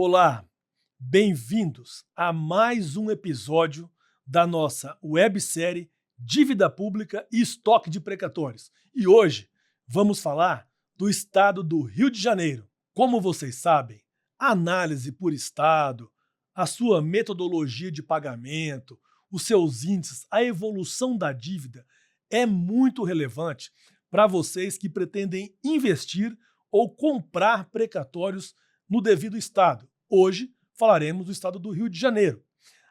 Olá, bem-vindos a mais um episódio da nossa websérie Dívida Pública e Estoque de Precatórios. E hoje vamos falar do estado do Rio de Janeiro. Como vocês sabem, a análise por estado, a sua metodologia de pagamento, os seus índices, a evolução da dívida é muito relevante para vocês que pretendem investir ou comprar precatórios no devido estado. Hoje falaremos do estado do Rio de Janeiro.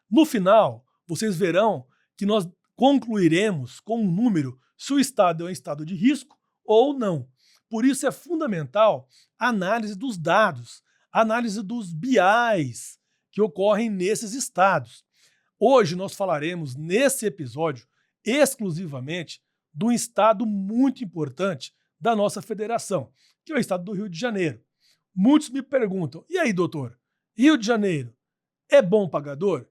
No final, vocês verão que nós concluiremos com um número se o estado é um estado de risco ou não. Por isso é fundamental a análise dos dados, a análise dos BIs que ocorrem nesses estados. Hoje nós falaremos nesse episódio exclusivamente de um estado muito importante da nossa federação, que é o estado do Rio de Janeiro. Muitos me perguntam, e aí, doutor, Rio de Janeiro é bom pagador?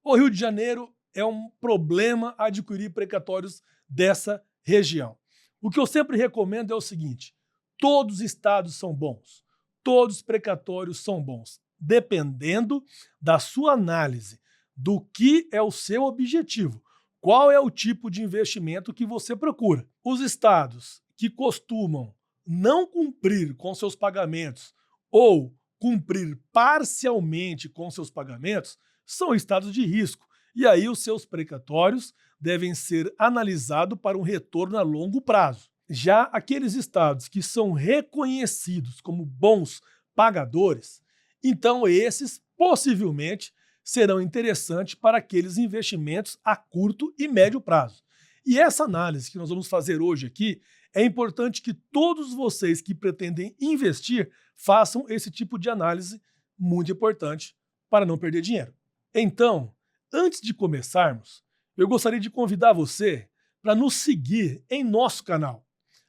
O Rio de Janeiro é um problema adquirir precatórios dessa região. O que eu sempre recomendo é o seguinte: todos os estados são bons, todos os precatórios são bons, dependendo da sua análise, do que é o seu objetivo, qual é o tipo de investimento que você procura. Os estados que costumam não cumprir com seus pagamentos ou cumprir parcialmente com seus pagamentos são estados de risco, e aí os seus precatórios devem ser analisados para um retorno a longo prazo. Já aqueles estados que são reconhecidos como bons pagadores, então esses possivelmente serão interessantes para aqueles investimentos a curto e médio prazo. E essa análise que nós vamos fazer hoje aqui, é importante que todos vocês que pretendem investir façam esse tipo de análise muito importante para não perder dinheiro. Então, antes de começarmos, eu gostaria de convidar você para nos seguir em nosso canal.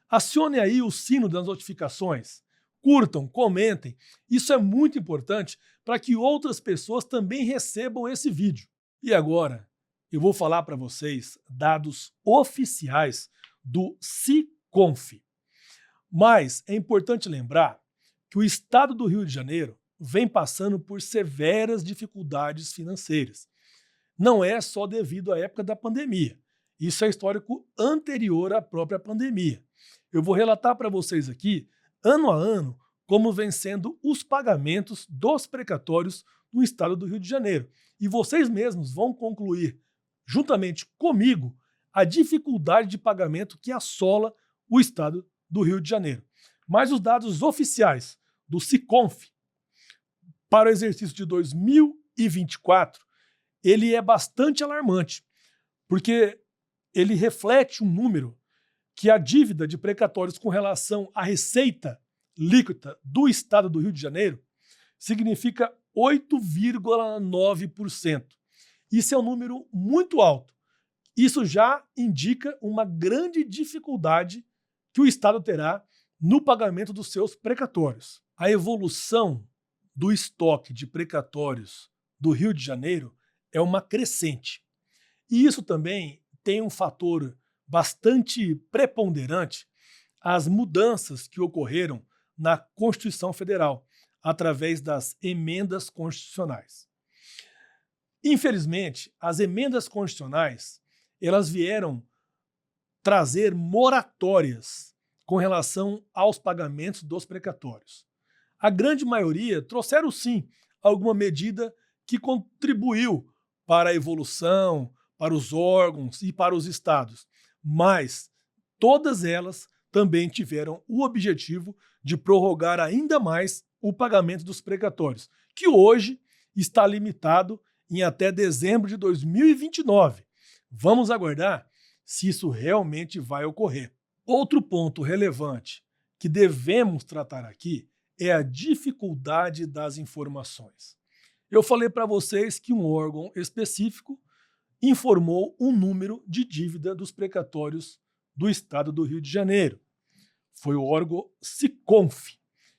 Acione aí o sino das notificações, curtam, comentem, isso é muito importante para que outras pessoas também recebam esse vídeo. E agora, eu vou falar para vocês dados oficiais do Siconf. Mas é importante lembrar que o estado do Rio de Janeiro vem passando por severas dificuldades financeiras. Não é só devido à época da pandemia. Isso é histórico anterior à própria pandemia. Eu vou relatar para vocês aqui, ano a ano, como vem sendo os pagamentos dos precatórios no estado do Rio de Janeiro. E vocês mesmos vão concluir, juntamente comigo, a dificuldade de pagamento que assola o estado do Rio de Janeiro. Mas os dados oficiais do Siconf para o exercício de 2024, ele é bastante alarmante, porque ele reflete um número que a dívida de precatórios com relação à receita líquida do estado do Rio de Janeiro significa 8,9%. Isso é um número muito alto. Isso já indica uma grande dificuldade que o estado terá no pagamento dos seus precatórios. A evolução do estoque de precatórios do Rio de Janeiro é uma crescente. E isso também tem um fator bastante preponderante, as mudanças que ocorreram na Constituição Federal, através das emendas constitucionais. Infelizmente, as emendas constitucionais, elas vieram trazer moratórias com relação aos pagamentos dos precatórios. A grande maioria trouxeram, sim, alguma medida que contribuiu para a evolução, para os órgãos e para os estados, mas todas elas também tiveram o objetivo de prorrogar ainda mais o pagamento dos precatórios, que hoje está limitado em até dezembro de 2029. Vamos aguardar se isso realmente vai ocorrer. Outro ponto relevante que devemos tratar aqui é a dificuldade das informações. Eu falei para vocês que um órgão específico informou um número de dívida dos precatórios do estado do Rio de Janeiro. Foi o órgão Siconf.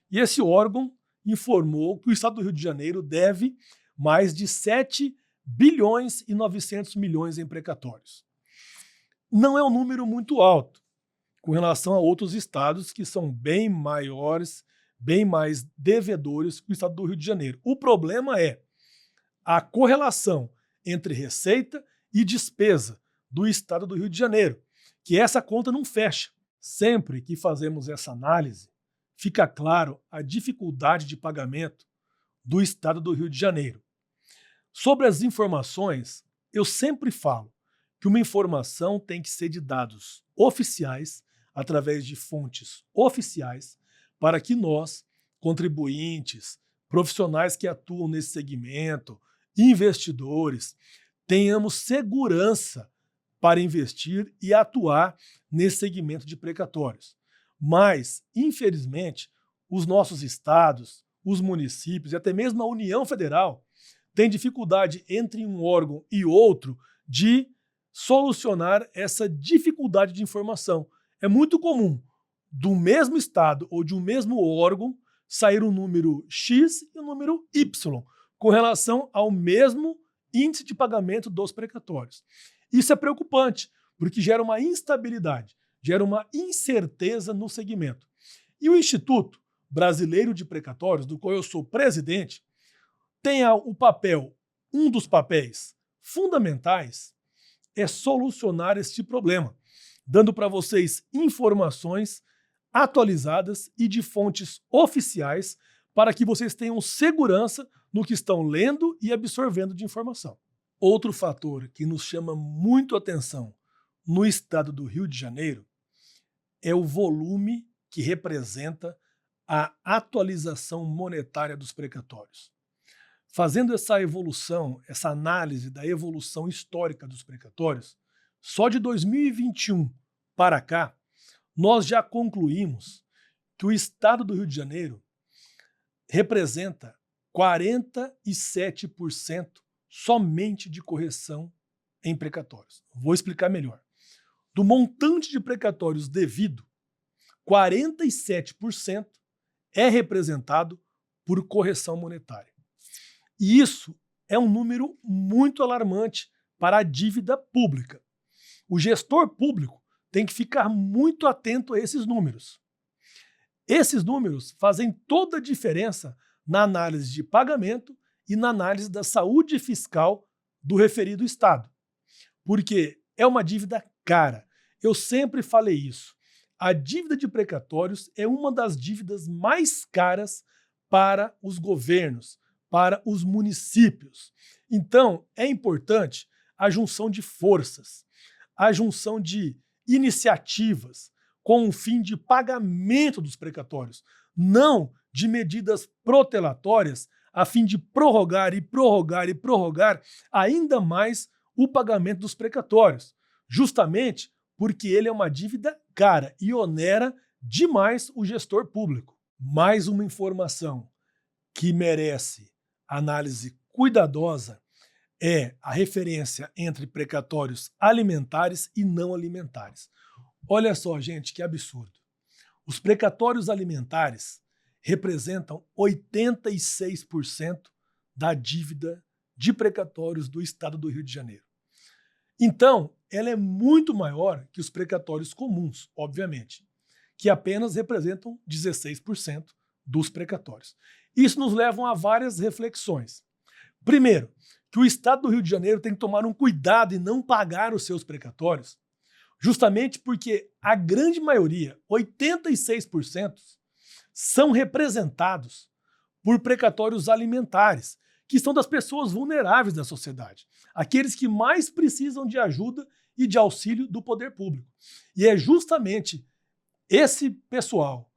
E esse órgão informou que o estado do Rio de Janeiro deve mais de 7 bilhões e 900 milhões em precatórios. Não é um número muito alto com relação a outros estados que são bem maiores, bem mais devedores que o estado do Rio de Janeiro. O problema é a correlação entre receita e despesa do estado do Rio de Janeiro, que essa conta não fecha. Sempre que fazemos essa análise, fica claro a dificuldade de pagamento do estado do Rio de Janeiro. Sobre as informações, eu sempre falo que uma informação tem que ser de dados oficiais, através de fontes oficiais, para que nós, contribuintes, profissionais que atuam nesse segmento, investidores, tenhamos segurança para investir e atuar nesse segmento de precatórios. Mas, infelizmente, os nossos estados, os municípios e até mesmo a União Federal têm dificuldade entre um órgão e outro de solucionar essa dificuldade de informação. É muito comum do mesmo estado ou de um mesmo órgão sair um número X e um número Y com relação ao mesmo índice de pagamento dos precatórios. Isso é preocupante, porque gera uma instabilidade, gera uma incerteza no segmento. E o Instituto Brasileiro de Precatórios, do qual eu sou presidente, tem o papel, um dos papéis fundamentais, é solucionar este problema, dando para vocês informações atualizadas e de fontes oficiais para que vocês tenham segurança no que estão lendo e absorvendo de informação. Outro fator que nos chama muito atenção no estado do Rio de Janeiro é o volume que representa a atualização monetária dos precatórios. Fazendo essa evolução, essa análise da evolução histórica dos precatórios, só de 2021 para cá, nós já concluímos que o estado do Rio de Janeiro representa 47% somente de correção em precatórios. Vou explicar melhor. Do montante de precatórios devido, 47% é representado por correção monetária. E isso é um número muito alarmante para a dívida pública. O gestor público tem que ficar muito atento a esses números. Esses números fazem toda a diferença na análise de pagamento e na análise da saúde fiscal do referido estado. Porque é uma dívida cara. Eu sempre falei isso. A dívida de precatórios é uma das dívidas mais caras para os governos, para os municípios. Então, é importante a junção de forças, a junção de iniciativas com o fim de pagamento dos precatórios, não de medidas protelatórias a fim de prorrogar e prorrogar e prorrogar ainda mais o pagamento dos precatórios, justamente porque ele é uma dívida cara e onera demais o gestor público. Mais uma informação que merece análise cuidadosa é a referência entre precatórios alimentares e não alimentares. Olha só, gente, que absurdo. Os precatórios alimentares representam 86% da dívida de precatórios do estado do Rio de Janeiro. Então, ela é muito maior que os precatórios comuns, obviamente, que apenas representam 16% dos precatórios. Isso nos leva a várias reflexões. Primeiro, que o estado do Rio de Janeiro tem que tomar um cuidado e não pagar os seus precatórios, justamente porque a grande maioria, 86%, são representados por precatórios alimentares, que são das pessoas vulneráveis da sociedade, aqueles que mais precisam de ajuda e de auxílio do poder público. E é justamente esse pessoal,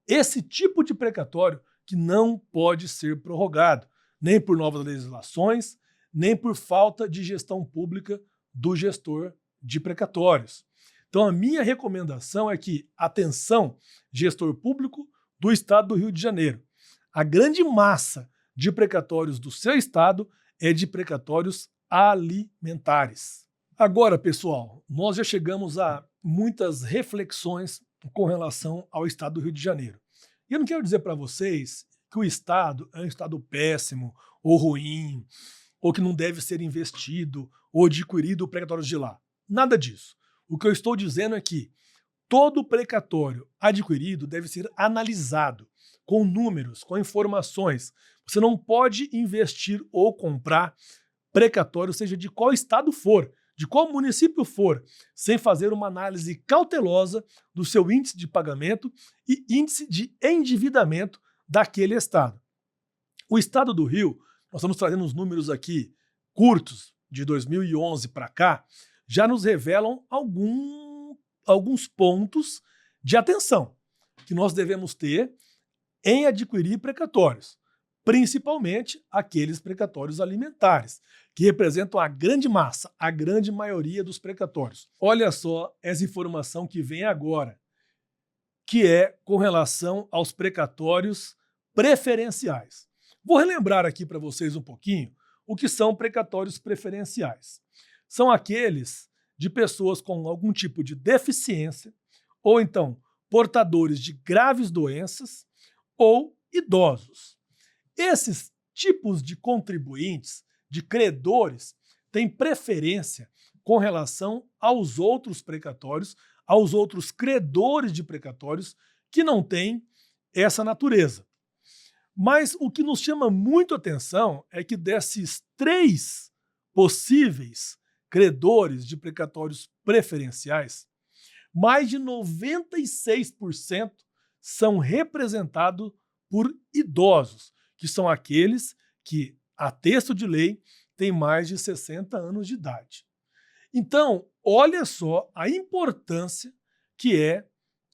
esse tipo de precatório que não pode ser prorrogado, nem por novas legislações, nem por falta de gestão pública do gestor de precatórios. Então, a minha recomendação é que, atenção, gestor público do estado do Rio de Janeiro, a grande massa de precatórios do seu estado é de precatórios alimentares. Agora, pessoal, nós já chegamos a muitas reflexões com relação ao estado do Rio de Janeiro. E eu não quero dizer para vocês que o estado é um estado péssimo ou ruim, ou que não deve ser investido ou adquirido precatórios de lá. Nada disso. O que eu estou dizendo é que todo precatório adquirido deve ser analisado com números, com informações. Você não pode investir ou comprar precatório, seja de qual estado for, de qual município for, sem fazer uma análise cautelosa do seu índice de pagamento e índice de endividamento daquele estado. O estado do Rio, nós estamos trazendo uns números aqui curtos, de 2011 para cá, já nos revelam alguns pontos de atenção que nós devemos ter em adquirir precatórios, principalmente aqueles precatórios alimentares, que representam a grande massa, a grande maioria dos precatórios. Olha só essa informação que vem agora, que é com relação aos precatórios preferenciais. Vou relembrar aqui para vocês um pouquinho o que são precatórios preferenciais. São aqueles de pessoas com algum tipo de deficiência, ou então portadores de graves doenças, ou idosos. Esses tipos de contribuintes, de credores, têm preferência com relação aos outros precatórios, aos outros credores de precatórios que não têm essa natureza. Mas o que nos chama muito atenção é que desses 3 possíveis credores de precatórios preferenciais, mais de 96% são representados por idosos, que são aqueles que, a texto de lei, têm mais de 60 anos de idade. Então, olha só a importância que é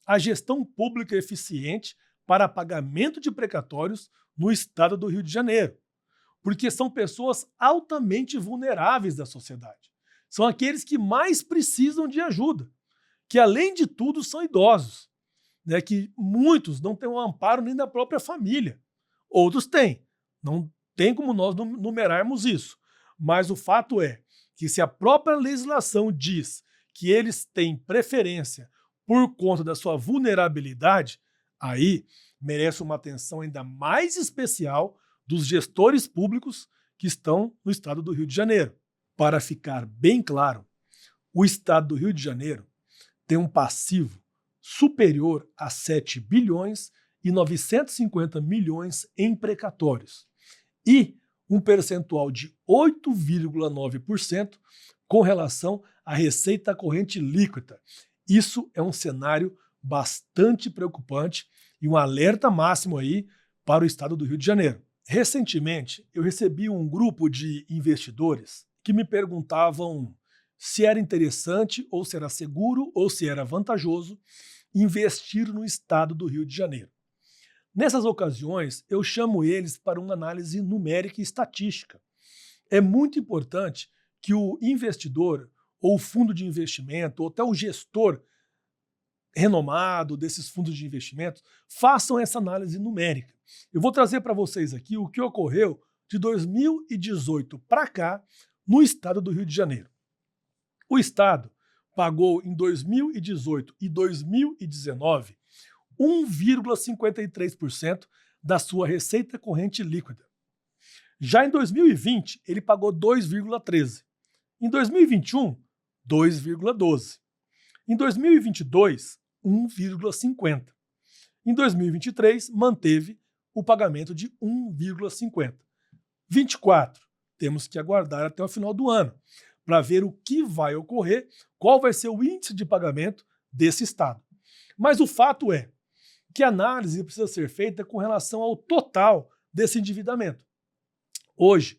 a gestão pública eficiente para pagamento de precatórios no estado do Rio de Janeiro, porque são pessoas altamente vulneráveis da sociedade. São aqueles que mais precisam de ajuda, que além de tudo são idosos, né, que muitos não têm o amparo nem da própria família. Outros têm, não tem como nós numerarmos isso, mas o fato é que se a própria legislação diz que eles têm preferência por conta da sua vulnerabilidade, aí merece uma atenção ainda mais especial dos gestores públicos que estão no estado do Rio de Janeiro. Para ficar bem claro, o estado do Rio de Janeiro tem um passivo superior a 7 bilhões e 950 milhões em precatórios e um percentual de 8,9% com relação à receita corrente líquida. Isso é um cenário bastante preocupante e um alerta máximo aí para o estado do Rio de Janeiro. Recentemente, eu recebi um grupo de investidores que me perguntavam se era interessante ou se era seguro ou se era vantajoso investir no estado do Rio de Janeiro. Nessas ocasiões, eu chamo eles para uma análise numérica e estatística. É muito importante que o investidor ou o fundo de investimento ou até o gestor renomado desses fundos de investimento façam essa análise numérica. Eu vou trazer para vocês aqui o que ocorreu de 2018 para cá no estado do Rio de Janeiro. O estado pagou em 2018 e 2019 1,53% da sua receita corrente líquida. Já em 2020, ele pagou 2,13%. Em 2021, 2,12%. Em 2022, 1,50%. Em 2023, manteve o pagamento de 1,50%. 24, temos que aguardar até o final do ano para ver o que vai ocorrer, qual vai ser o índice de pagamento desse estado. Mas o fato é que a análise precisa ser feita com relação ao total desse endividamento. Hoje,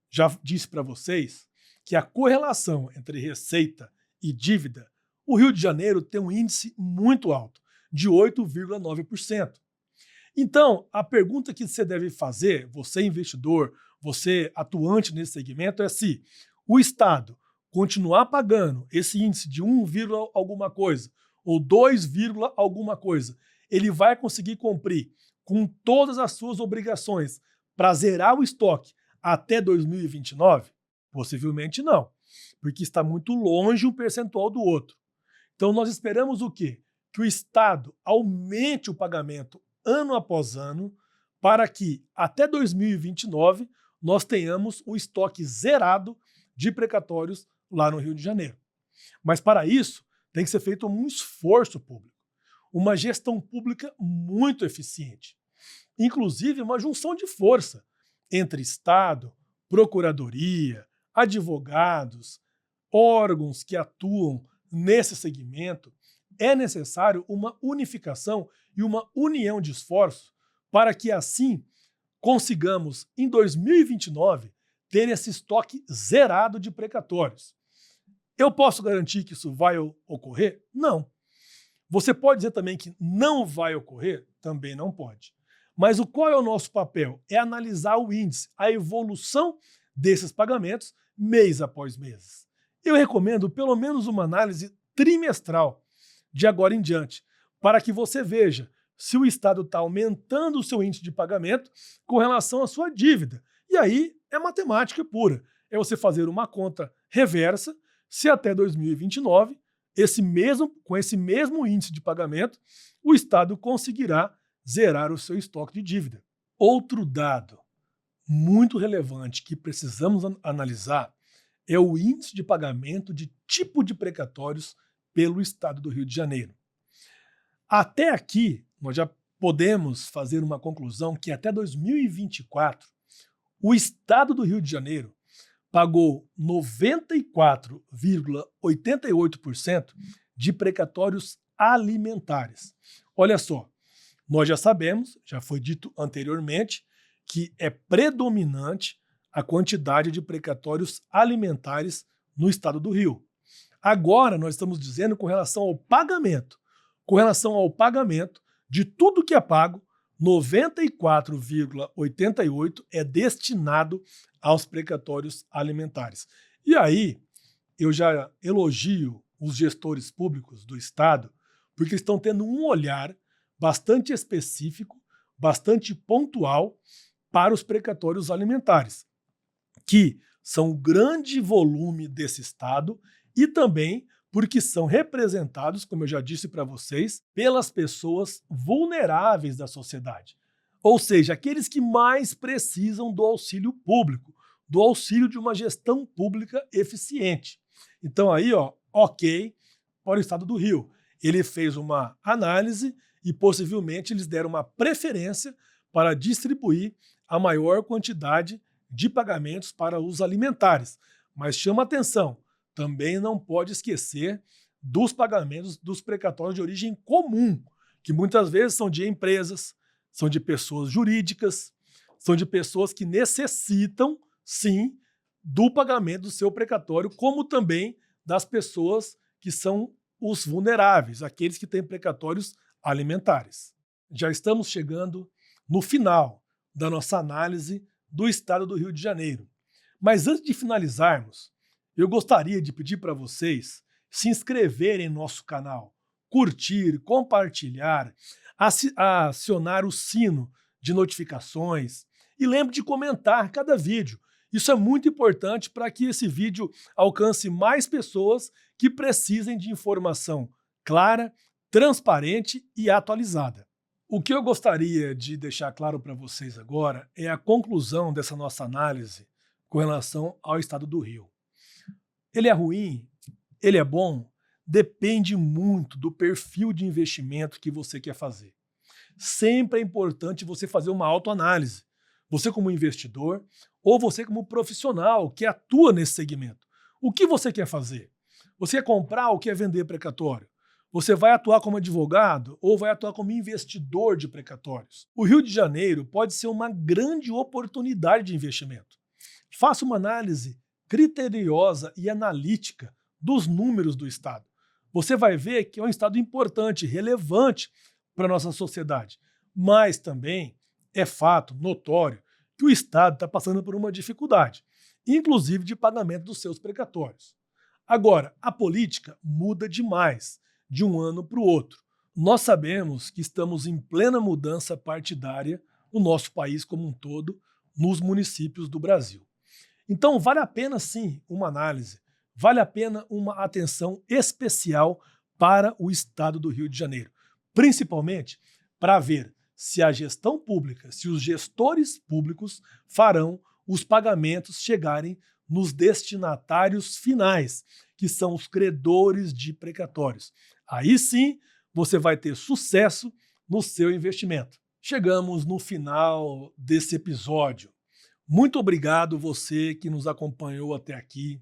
já disse para vocês que a correlação entre receita e dívida, o Rio de Janeiro tem um índice muito alto, de 8,9%. Então, a pergunta que você deve fazer, você investidor, você atuante nesse segmento, é se o Estado continuar pagando esse índice de 1, alguma coisa ou 2, alguma coisa, ele vai conseguir cumprir com todas as suas obrigações para zerar o estoque até 2029? Possivelmente não, porque está muito longe um percentual do outro. Então nós esperamos o quê? Que o Estado aumente o pagamento ano após ano para que até 2029 nós tenhamos o estoque zerado de precatórios lá no Rio de Janeiro. Mas para isso tem que ser feito um esforço público, uma gestão pública muito eficiente, inclusive uma junção de força entre Estado, Procuradoria, advogados, órgãos que atuam nesse segmento. É necessário uma unificação e uma união de esforços para que assim consigamos, em 2029, ter esse estoque zerado de precatórios. Eu posso garantir que isso vai ocorrer? Não. Você pode dizer também que não vai ocorrer? Também não pode. Mas qual é o nosso papel? É analisar o índice, a evolução desses pagamentos mês após mês. Eu recomendo pelo menos uma análise trimestral de agora em diante, para que você veja se o Estado está aumentando o seu índice de pagamento com relação à sua dívida. E aí é matemática pura. É você fazer uma conta reversa se até 2029, com esse mesmo índice de pagamento, o Estado conseguirá zerar o seu estoque de dívida. Outro dado muito relevante que precisamos analisar é o índice de pagamento de tipo de precatórios pelo Estado do Rio de Janeiro. Até aqui, nós já podemos fazer uma conclusão que até 2024, o Estado do Rio de Janeiro pagou 94,88% de precatórios alimentares. Olha só, nós já sabemos, já foi dito anteriormente, que é predominante a quantidade de precatórios alimentares no Estado do Rio. Agora nós estamos dizendo com relação ao pagamento. Com relação ao pagamento de tudo que é pago, 94,88% é destinado aos precatórios alimentares. E aí, eu já elogio os gestores públicos do Estado, porque estão tendo um olhar bastante específico, bastante pontual para os precatórios alimentares, que são o grande volume desse Estado e também porque são representados, como eu já disse para vocês, pelas pessoas vulneráveis da sociedade. Ou seja, aqueles que mais precisam do auxílio público, do auxílio de uma gestão pública eficiente. Então aí, ok, para o Estado do Rio. Ele fez uma análise e possivelmente eles deram uma preferência para distribuir a maior quantidade de pagamentos para os alimentares. Mas chama atenção, também não pode esquecer dos pagamentos dos precatórios de origem comum, que muitas vezes são de empresas, são de pessoas jurídicas, são de pessoas que necessitam, sim, do pagamento do seu precatório, como também das pessoas que são os vulneráveis, aqueles que têm precatórios alimentares. Já estamos chegando no final da nossa análise do Estado do Rio de Janeiro. Mas antes de finalizarmos, eu gostaria de pedir para vocês se inscreverem em nosso canal, curtir, compartilhar, acionar o sino de notificações e lembre de comentar cada vídeo. Isso é muito importante para que esse vídeo alcance mais pessoas que precisem de informação clara, transparente e atualizada. O que eu gostaria de deixar claro para vocês agora é a conclusão dessa nossa análise com relação ao Estado do Rio. Ele é ruim? Ele é bom? Depende muito do perfil de investimento que você quer fazer. Sempre é importante você fazer uma autoanálise. Você como investidor ou você como profissional que atua nesse segmento. O que você quer fazer? Você quer comprar ou quer vender precatório? Você vai atuar como advogado ou vai atuar como investidor de precatórios? O Rio de Janeiro pode ser uma grande oportunidade de investimento. Faça uma análise criteriosa e analítica dos números do Estado. Você vai ver que é um Estado importante, relevante para a nossa sociedade. Mas também é fato notório que o Estado está passando por uma dificuldade, inclusive de pagamento dos seus precatórios. Agora, a política muda demais de um ano para o outro. Nós sabemos que estamos em plena mudança partidária no nosso país como um todo, nos municípios do Brasil. Então, vale a pena, sim, uma análise, vale a pena uma atenção especial para o Estado do Rio de Janeiro, principalmente para ver se a gestão pública, se os gestores públicos farão os pagamentos chegarem nos destinatários finais, que são os credores de precatórios. Aí sim, você vai ter sucesso no seu investimento. Chegamos no final desse episódio. Muito obrigado você que nos acompanhou até aqui.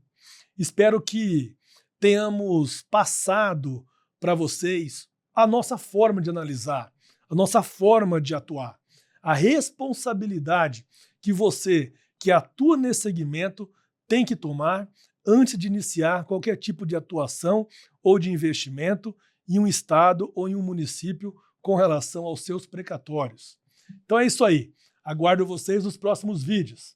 Espero que tenhamos passado para vocês a nossa forma de analisar, a nossa forma de atuar, a responsabilidade que você que atua nesse segmento tem que tomar antes de iniciar qualquer tipo de atuação ou de investimento em um estado ou em um município com relação aos seus precatórios. Então é isso aí. Aguardo vocês nos próximos vídeos.